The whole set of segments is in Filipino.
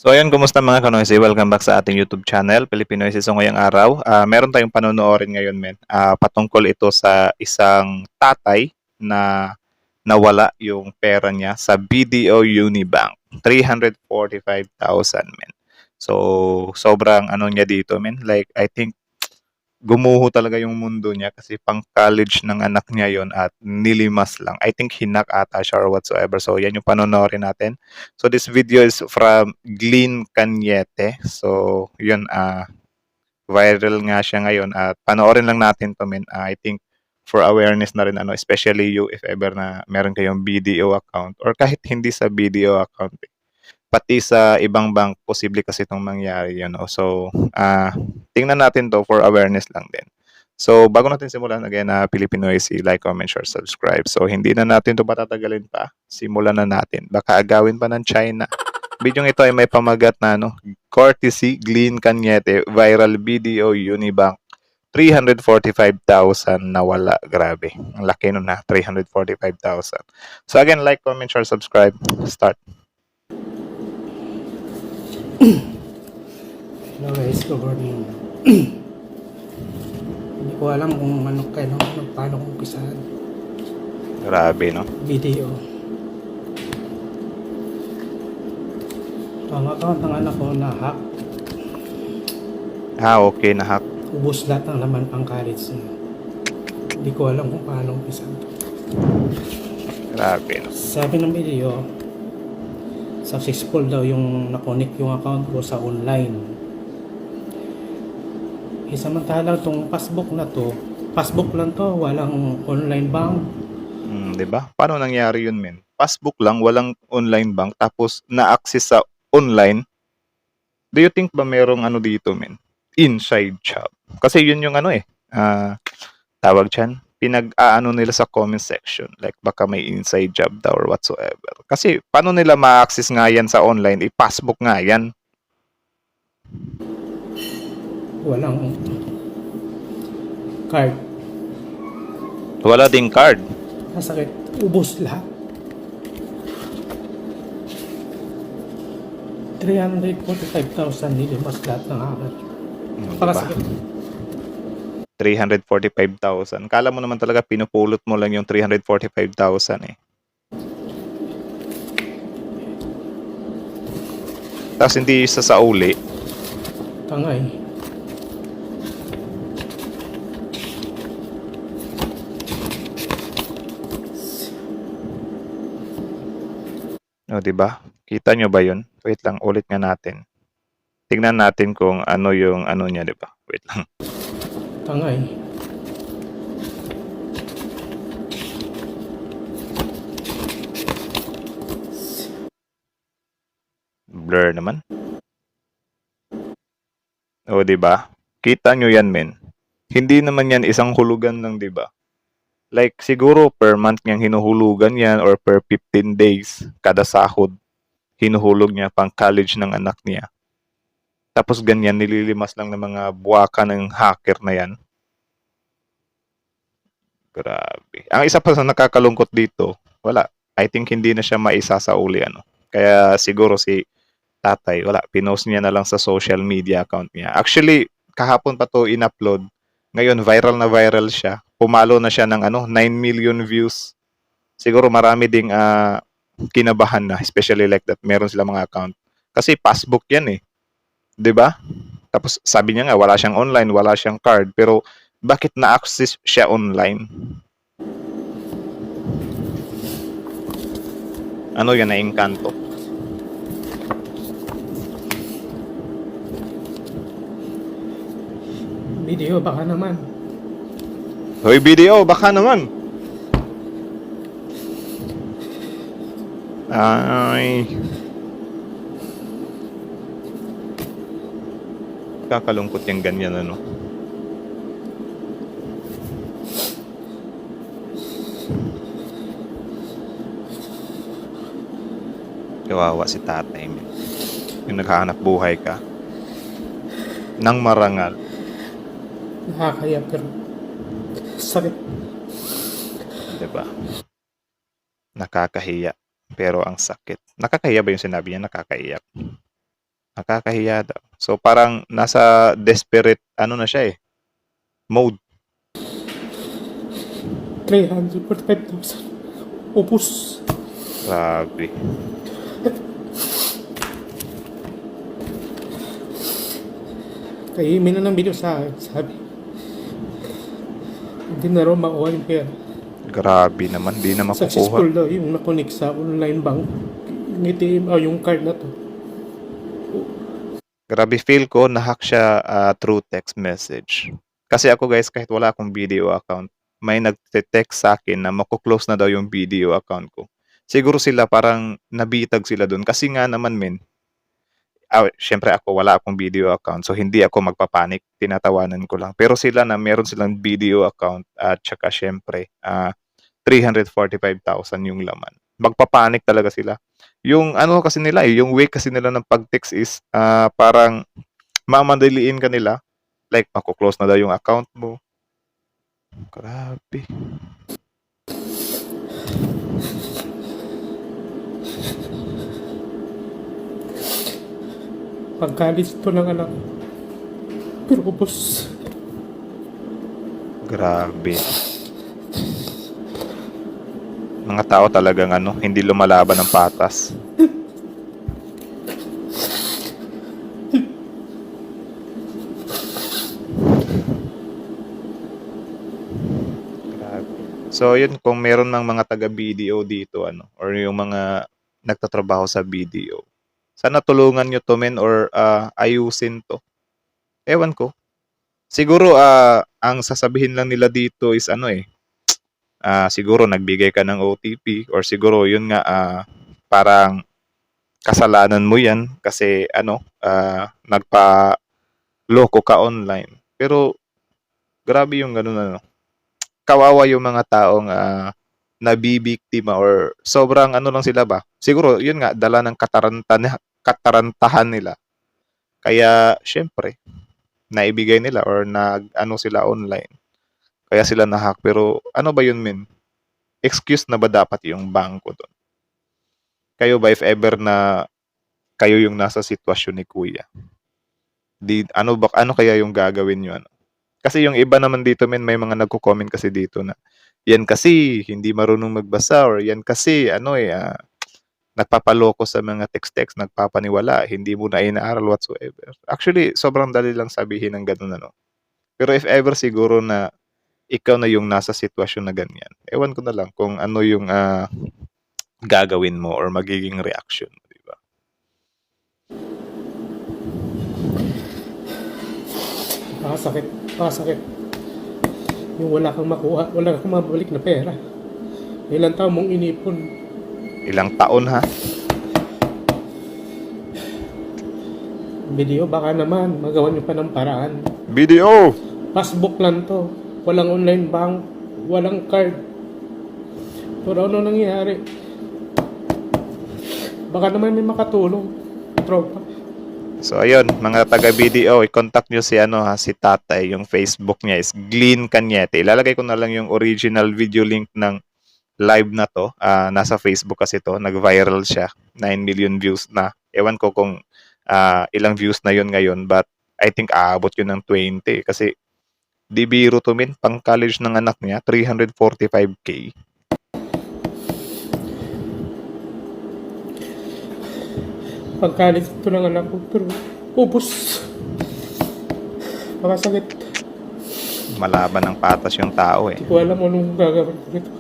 So ayun, kumusta mga kanoysi? Welcome back sa ating YouTube channel, Pilipinoysi. So ngayong araw, meron tayong panonoorin ngayon, men. Patungkol ito sa isang tatay na nawala yung pera niya sa BDO Unibank. 345,000, men. So sobrang ano niya dito, men. Like I think gumuho talaga yung mundo niya kasi pang college ng anak niya yon at nilimas lang. I think hinak ata siya or whatsoever. So yan yung panonoorin natin. So this video is from Glenn Cañete. So yun, viral nga siya ngayon at panoorin lang natin to, men. I think for awareness na rin, ano, especially you if ever na meron kayong BDO account or kahit hindi sa BDO account, pati sa ibang bank, posible kasi itong mangyari, you know. So, tingnan natin to for awareness lang din. So, bago natin simulan, again, Pilipinoysi, like, comment, share, subscribe. So, hindi na natin to patatagalin pa. Simulan na natin. Baka agawin pa ng China. Video ito ay may pamagat na, no, courtesy Glenn Cañete, viral BDO Unibank. 345,000 nawala. Grabe. Ang laki nun, na 345,000. So, again, like, comment, share, subscribe. Start. Hello guys, good morning. Hindi ko alam kung paano kung umpisahan Grabe, no? video. Ang account ng anak ko na-hack. Okay, na-hack. Ubus lahat ng laman pang college niya. Hindi ko alam kung paano umpisahan. Grabe, no? Sabi ng video, successful daw yung na-connect yung account ko sa online. Samantalang itong passbook na to, passbook lang to, walang online bank. Di ba? Paano nangyari yun, men? Passbook lang, walang online bank, tapos na-access sa online. Do you think ba merong ano dito, men? Inside job. Kasi yun yung ano tawag dyan, pinag-aano nila sa comment section. Like, baka may inside job daw or whatsoever. Kasi, paano nila ma-access nga yan sa online? Passbook nga yan. Walang card. Wala ding card. Nasakit. Ubos lahat. 345,000 nilimas lahat ng akat. Diba? 345,000. Kala mo naman talaga pinupulot mo lang yung 345,000 eh. Tapos hindi isa sa uli. Tangay. O, di ba? Kita nyo ba yun? Wait lang, ulit nga natin. Tingnan natin kung ano yung ano niya, di ba? Wait lang. Tangay. Blur naman. O, di ba? Kita nyo yan, men. Hindi naman yan isang hulugan lang, di ba? Like, siguro per month niyang hinuhulugan yan or per 15 days, kada sahod, hinuhulog niya pang college ng anak niya. Tapos ganyan, nililimas lang ng mga buwaka ng hacker na yan. Grabe. Ang isa pa sa nakakalungkot dito, wala. I think hindi na siya maisasauli, ano. Kaya siguro si tatay, wala, pinost niya na lang sa social media account niya. Actually, kahapon pa to in-upload. Ngayon, viral na viral siya. Pumalo na siya ng 9 million views. Siguro marami ding kinabahan na, especially like that, meron sila mga account. Kasi passbook yan eh. 'Di ba? Tapos sabi niya nga, wala siyang online, wala siyang card. Pero bakit na-access siya online? Ano yan, na-engkanto? Video, baka naman. Hoy, BDO, baka naman. Ay. Kakalungkot yung ganyan, ano. Kawawa si tatay, man. Yung naghahanap buhay ka nang marangal. Nakakaya pero sakit. Diba? Nakakahiya. Pero ang sakit. Nakakahiya ba yung sinabi niya? Nakakaiyak. Nakakahiya daw. So parang nasa desperate ano na siya mode. 345,000. Upos. Grabe. Kaya may na ng video sa akin. Sabi, hindi na raw makuha yung pera. Grabe naman, di na makukuha. Successful daw yung nakonik sa online bank. Yung ATM o yung card na to. Grabe, feel ko na-hack siya through text message. Kasi ako guys, kahit wala akong video account, may nagte-text sa akin na makuklose na daw yung video account ko. Siguro sila parang nabitag sila dun. Kasi nga naman syempre ako wala akong video account so hindi ako magpapanik, tinatawanan ko lang. Pero sila na meron silang video account at saka syempre 345,000 yung laman. Magpapanik talaga sila. Yung ano kasi nila yung way kasi nila ng pag-text is parang mamadaliin ka nila. Like mako-close na daw yung account mo. Grabe. Pagkalis to ng anak. Pero upos. Grabe. Mga tao talagang hindi lumalaban ng patas. Grabe. So yun, kung meron ng mga taga-BDO dito or yung mga nagtatrabaho sa BDO, sana tulungan nyo to men or ayusin to. Ewan ko. Siguro ang sasabihin lang nila dito is siguro nagbigay ka ng OTP or siguro yun nga parang kasalanan mo yan kasi nagpa-loko ka online. Pero grabe yung ganun kawawa yung mga taong nabibiktima or sobrang lang sila ba? Siguro yun nga dala ng katarantahan nila. Kaya syempre naibigay nila or sila online. Kaya sila na-hack. Pero ano ba yun men? Excuse na ba dapat yung bangko doon? Kayo ba if ever na kayo yung nasa sitwasyon ni Kuya? Ano kaya yung gagawin nyo? Kasi yung iba naman dito men may mga nagko-comment kasi dito na yan kasi hindi marunong magbasa or yan kasi nagpapaloko sa mga text-text, nagpapaniwala, hindi mo na inaaral whatsoever. Actually, sobrang dali lang sabihin ng ganun Pero if ever siguro na ikaw na yung nasa sitwasyon na ganyan, ewan ko na lang kung ano yung gagawin mo or magiging reaction mo, di ba? Pakasakit. Yung wala kang makuha, wala kang mabalik na pera. Ilang taon mong inipon. Ilang taon ha? Video, baka naman, magawa nyo pa ng paraan. Video! Passbook lang to. Walang online bank, walang card. Pero ano nangyari? Baka naman may makatulong. Tropa. So ayun, mga taga-BDO, i-contact nyo si Tatay. Yung Facebook niya is Glean Cañete. Ilalagay ko na lang yung original video link ng live na to. Nasa Facebook kasi to, nag-viral siya. 9 million views na. Ewan ko kung ilang views na yun ngayon, but I think aabot yun ng 20 kasi di biro to min, pang college ng anak niya, 345K. Pagkalit ito ng anak ko, pero upos. Pakasakit. Malaban ng patas yung tao Hindi ko alam anong gagawin ko nito.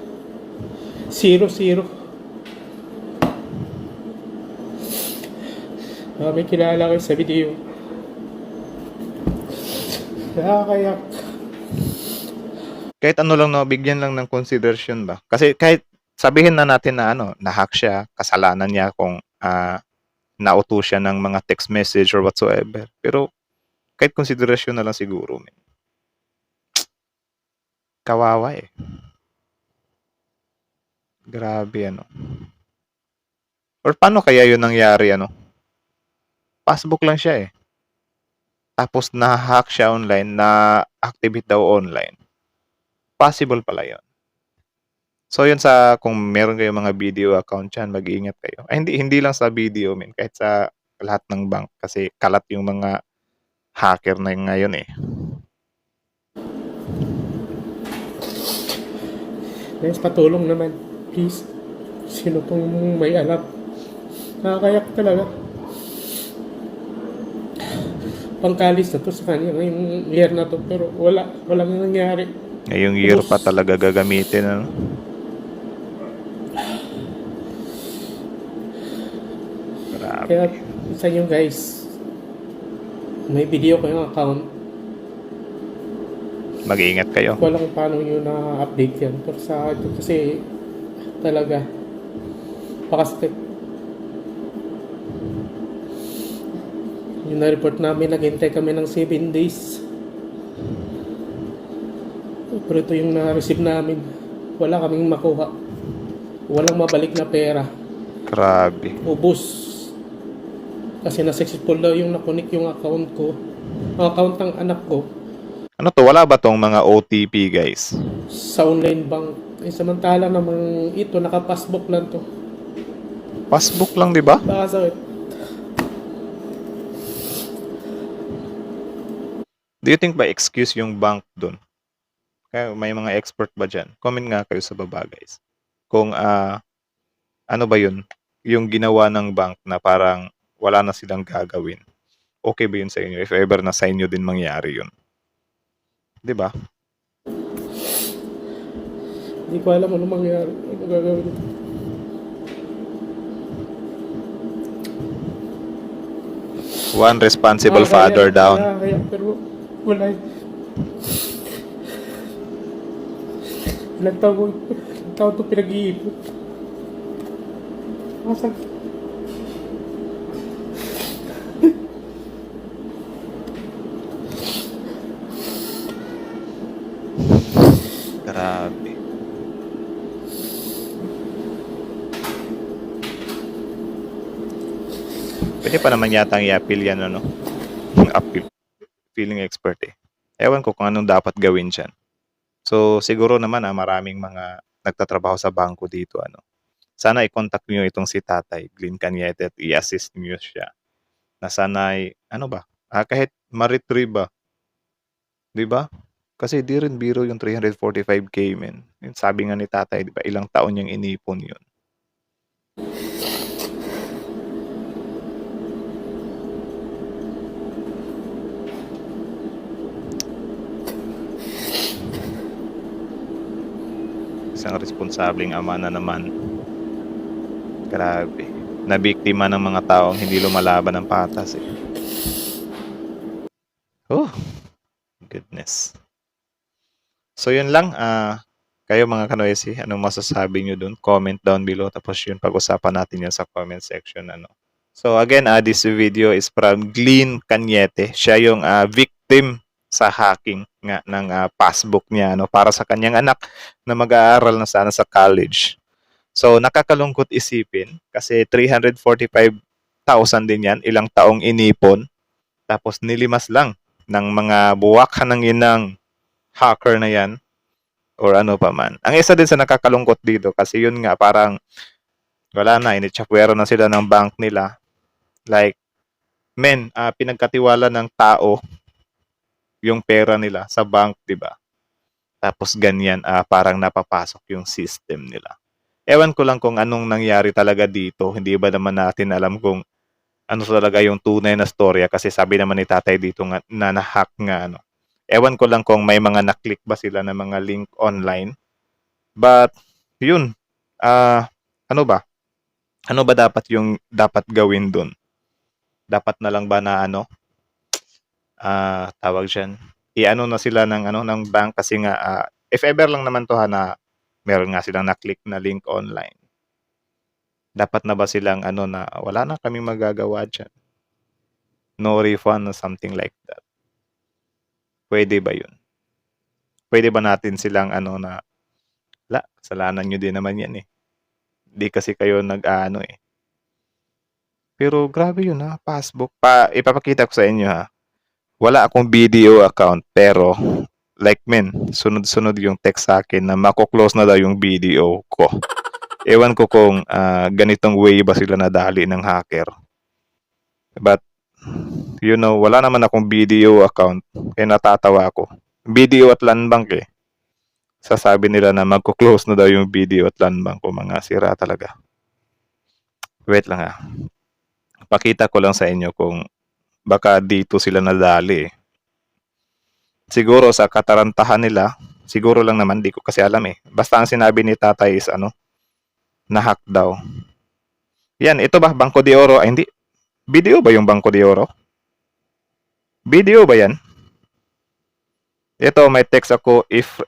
0-0. May kilala kayo sa video. Nakakayak. Kahit ano lang bigyan lang ng consideration ba? Kasi kahit sabihin na natin na na-hack siya, kasalanan niya kung nauto siya ng mga text message or whatsoever. Pero kahit consideration na lang siguro. Kawawa Grabe Or paano kaya yun nangyari Passbook lang siya Tapos na-hack siya online, na-activate daw online. Possible pala yun. So yun kung meron kayong mga video account dyan, mag-iingat kayo. Ay, hindi lang sa video, kahit sa lahat ng bank kasi kalat yung mga hacker na ngayon eh. Guys, patulong naman. Please. Sino pong may alam? Nakakayak talaga. Pangkalis na to sa kanya ngayong year na to. Pero walang nangyari. Ngayong year pa talaga gagamitin. Ano? Grabe. Kaya sa inyo guys, may video kayong account. Mag-iingat kayo. Walang paano nyo na-update yan. Pero sa ito kasi talaga pakastik. Yung na-report namin, naghintay kami ng 7 days. Pero ito yung na-receive namin. Wala kaming makuha. Walang mabalik na pera. Grabe. Ubus. Kasi na-successful daw yung nakunik yung account ko. Ang account ng anak ko Ano to? Wala ba tong mga OTP guys? sa online bank. Eh, samantala namang ito, naka-passbook lang to. Passbook lang, di ba? Baka sakit. Do you think ba excuse yung bank dun? Kaya may mga expert ba dyan? Comment nga kayo sa baba guys. Kung ano ba yun? Yung ginawa ng bank na parang wala na silang gagawin. Okay ba yun sa inyo? If ever na sa inyo din mangyari yun. Di ba? Hindi ko alam ano mangyari. Ano gagawin ito. One responsible father down. Kaya, pero wala. Ilang taon ito pinag-iipon. Masag. Grabe. Pwede pa naman yata ang i-appeal yan, ano? Yung appeal. Feeling expert eh. Ewan ko kung anong dapat gawin dyan. So, siguro naman maraming mga nagtatrabaho sa bangko dito, ano. Sana i-contact niyo itong si Tatay Glenn Cañete at i-assist niyo siya. Na sana ano ba? Kahit ma-retrieve ba? 'Di ba? Kasi di rin biro yung 345k men. Yung sabi nga ni Tatay, 'di ba? Ilang taon niyang inipon 'yun. Isang responsableng ama na naman. Grabe. Nabiktima ng mga taong hindi lumalaban ng patas eh. Oh, goodness. So yun lang. Kayo mga kanoysi, anong masasabi nyo dun? Comment down below. Tapos yun, pag-usapan natin yan sa comment section. Ano. So again, this video is from Glenn Cañete. Siya yung victim sa hacking nga ng passbook niya, ano, para sa kanyang anak na mag-aaral na sana sa college. So nakakalungkot isipin kasi 345,000 din yan, ilang taong inipon, tapos nilimas lang ng mga buwakhan ng inang hacker na yan or ano pa man. Ang isa din sa nakakalungkot dito kasi yun nga parang wala na, initsapwero na sila ng bank nila. Like, pinagkatiwala ng tao yung pera nila sa bank, di ba? Tapos ganyan, parang napapasok yung system nila. Ewan ko lang kung anong nangyari talaga dito. Hindi ba naman natin alam kung ano talaga yung tunay na storya kasi sabi naman ni Tatay dito nga, na na-hack nga, ano. Ewan ko lang kung may mga na-click ba sila na mga link online. But, yun. Ano ba? Ano ba dapat yung dapat gawin dun? Dapat na lang ba na ano? Tawag dyan. I-ano na sila ng, ng bank kasi nga, if ever lang naman to na meron nga silang na-click na link online. Dapat na ba silang na wala na kaming magagawa dyan? No refund or something like that. Pwede ba yun? Pwede ba natin silang na kasalanan nyo din naman yan eh. Di kasi kayo nag-ano eh. Pero grabe yun passbook. Ipapakita ko sa inyo Wala akong video account pero like sunod-sunod yung text sa akin na mako-close na daw yung video ko. Ewan ko kung ganitong way ba sila nadali ng hacker. But, wala naman akong BDO account. Kaya natatawa ako. BDO at Land Bank eh. Sasabi nila na magko-close na daw yung BDO at Land Bank ko. Mga sira talaga. Wait lang ha. Pakita ko lang sa inyo kung baka dito sila nadali eh. Siguro sa katarantahan nila, siguro lang naman, di ko kasi alam eh. Basta ang sinabi ni tatay is na-hack daw. Yan, ito ba? Bangko de Oro? Ay, hindi. BDO ba yung Bangko de Oro? BDO ba yan? Ito, may text ako if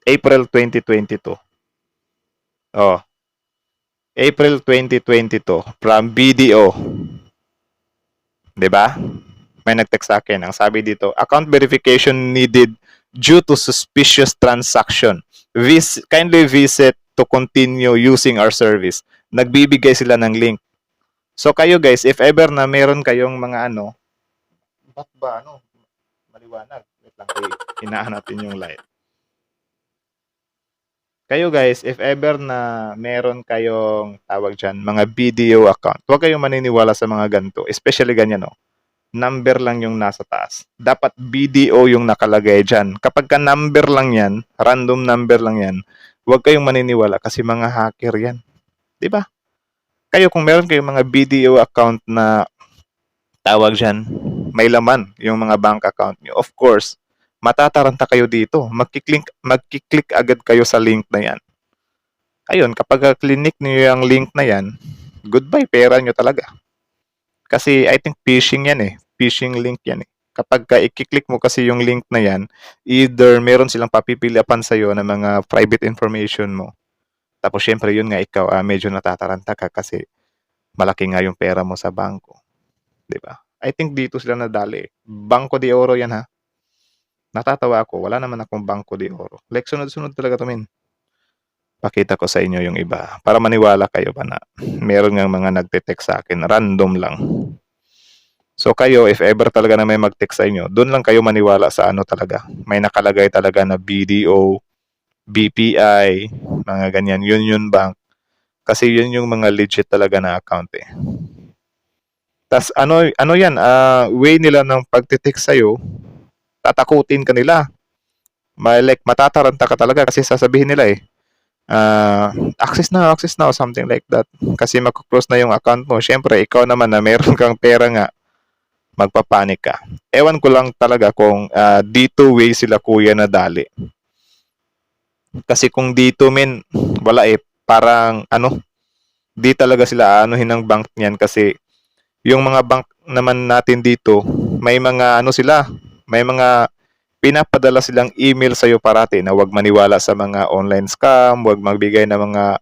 April 2022. Oh. April 2022 from BDO. 'Di ba? May nag-text sa akin. Ang sabi dito, account verification needed due to suspicious transaction. Kindly visit to continue using our service. Nagbibigay sila ng link. So kayo guys, if ever na meron kayong mga ba't ba maliwanag? Wait lang, hinaan natin yung light. Kayo guys, if ever na meron kayong tawag dyan, mga BDO account, huwag kayong maniniwala sa mga ganito. Especially ganyan, number lang yung nasa taas. Dapat BDO yung nakalagay dyan. Kapag ka number lang yan, random number lang yan, huwag kayong maniniwala kasi mga hacker yan. Diba? Kayo, kung meron kayong mga BDO account na tawag dyan, may laman yung mga bank account nyo. Of course, matataranta kayo dito. Magkiklik agad kayo sa link na yan. Ayun, kapag clinic niyo yung link na yan, goodbye, pera nyo talaga. Kasi I think phishing yan eh. Phishing link yan eh. Kapag i-click mo kasi yung link na yan, either meron silang papipilipan sa'yo ng mga private information mo. Tapos syempre yun nga ikaw, medyo natataranta ka kasi malaki nga yung pera mo sa bangko. Diba? I think dito sila nadali. Bangko de Oro yan ha. Natatawa ako. Wala naman akong Bangko de Oro. Like sunod-sunod talaga to min. Pakita ko sa inyo yung iba. Para maniwala kayo ba na meron nga mga nagte-text sa akin. Random lang. So kayo, if ever talaga na may mag-text sa inyo, doon lang kayo maniwala sa talaga. May nakalagay talaga na BDO, BPI, mga ganyan. Union Bank. Kasi yun yung mga legit talaga na account eh. Tas ano yan, way nila ng pagte-text sa'yo, tatakutin ka nila. Matataranta ka talaga kasi sasabihin nila eh, access now, something like that. Kasi magko-close na yung account mo. Syempre, ikaw naman na meron kang pera nga, magpapanik ka. Ewan ko lang talaga kung dito way sila kuya nadali. Kasi kung dito wala eh, parang di talaga sila ng bank niyan kasi yung mga bank naman natin dito, may mga sila, may mga pinapadala silang email sa'yo parati na huwag maniwala sa mga online scam, huwag magbigay ng mga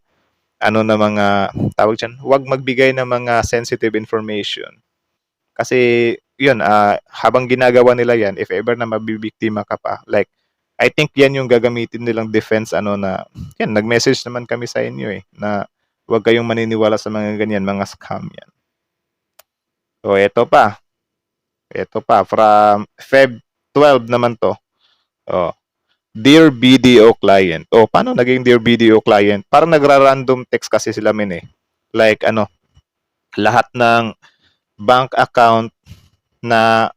tawag dyan, huwag magbigay ng mga sensitive information. Kasi yun, habang ginagawa nila yan, if ever na mabibiktima ka pa, like, I think yan yung gagamitin nilang defense na, yan, nag-message naman kami sa inyo eh, na huwag kayong maniniwala sa mga ganyan, mga scam yan. So, ito pa, from Feb 12 naman to. Oh, Dear BDO client. Oh, paano naging Dear BDO client? Parang nagra-random text kasi sila eh. Like lahat ng bank account na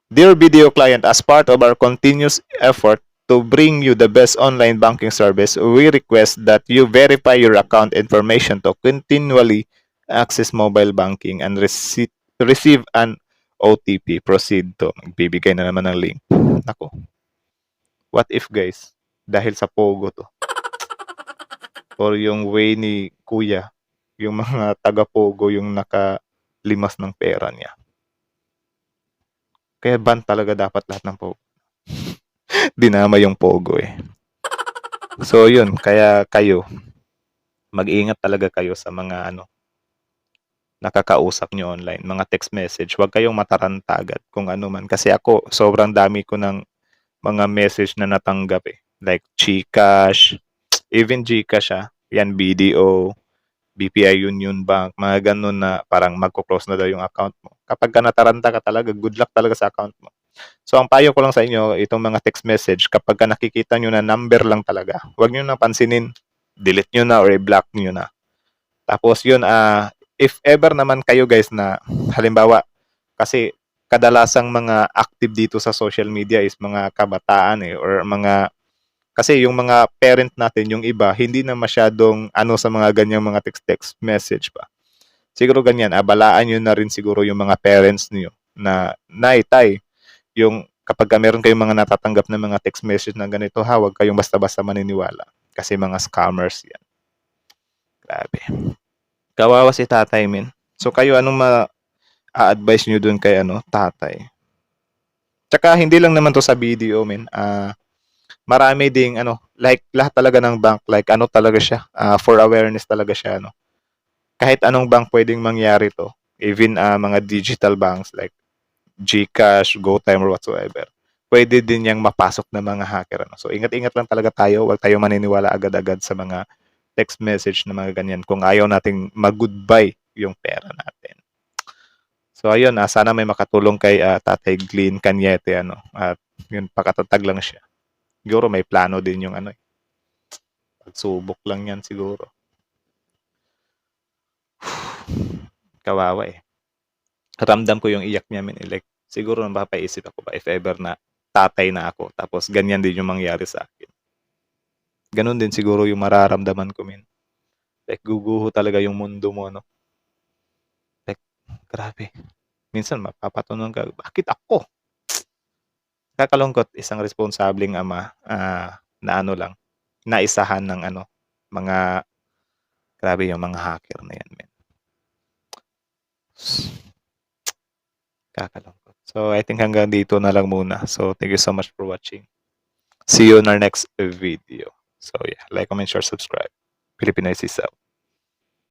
Dear BDO client, as part of our continuous effort to bring you the best online banking service, we request that you verify your account information to continually access mobile banking and receive an OTP. Proceed to. Magbibigay na naman ng link. Ako. What if guys, dahil sa Pogo to, or yung way ni Kuya, yung mga taga-Pogo yung nakalimas ng pera niya. Kaya ban talaga dapat lahat ng Pogo. Dinama yung Pogo eh. So yun, kaya kayo, mag-ingat talaga kayo sa mga nakakausap nyo online, mga text message. Huwag kayong mataranta agad kung ano man. Kasi ako, sobrang dami ko ng mga message na natanggap eh. Like GCash, even GCash yan BDO, BPI Union Bank, mga ganun na parang magko-close na daw yung account mo. Kapag ka nataranta ka talaga, good luck talaga sa account mo. So ang payo ko lang sa inyo, itong mga text message, kapag ka nakikita nyo na number lang talaga, huwag nyo na pansinin, delete nyo na or i-block nyo na. Tapos yun, if ever naman kayo guys na halimbawa, kasi kadalasang mga active dito sa social media is mga kabataan or mga, kasi yung mga parent natin, yung iba, hindi na masyadong ano sa mga ganyang mga text-text message pa. Siguro ganyan, abalaan nyo na rin siguro yung mga parents niyo na, nay, tay, yung kapag meron kayong mga natatanggap na mga text message na ganito, ha, huwag kayong basta-basta maniniwala. Kasi mga scammers yan. Grabe. Kawawa si tatay, min. So kayo, anong ma-advise nyo dun kay tatay? Tsaka hindi lang naman to sa video, min. Marami ding like lahat talaga ng bank, like talaga siya, for awareness talaga siya, kahit anong bank pwedeng mangyari to, even mga digital banks like GCash, GoTime or whatsoever, pwede din yang mapasok ng mga hacker, so ingat-ingat lang talaga tayo, wag tayo maniniwala agad-agad sa mga text message na mga ganyan kung ayaw nating mag-goodbye yung pera natin. So ayun, sana may makatulong kay Tatay Glenn Cañete, at yun, pakatatag lang siya. Siguro may plano din yung pagsubok lang yan siguro. Kawawa eh. Ramdam ko yung iyak niya, like siguro mapapaisip ako ba if ever na tatay na ako tapos ganyan din yung mangyari sa akin. Ganun din siguro yung mararamdaman ko, min. Like guguho talaga yung mundo mo, Like grabe. Minsan mapapatunan ka, bakit ako? Kakalungkot, isang responsableng ama na lang, naisahan ng mga, grabe yung mga hacker na yan, men. Kakalungkot. So I think hanggang dito na lang muna. So thank you so much for watching. See you in our next video. So yeah, like, comment, share, subscribe. Pilipinas is out.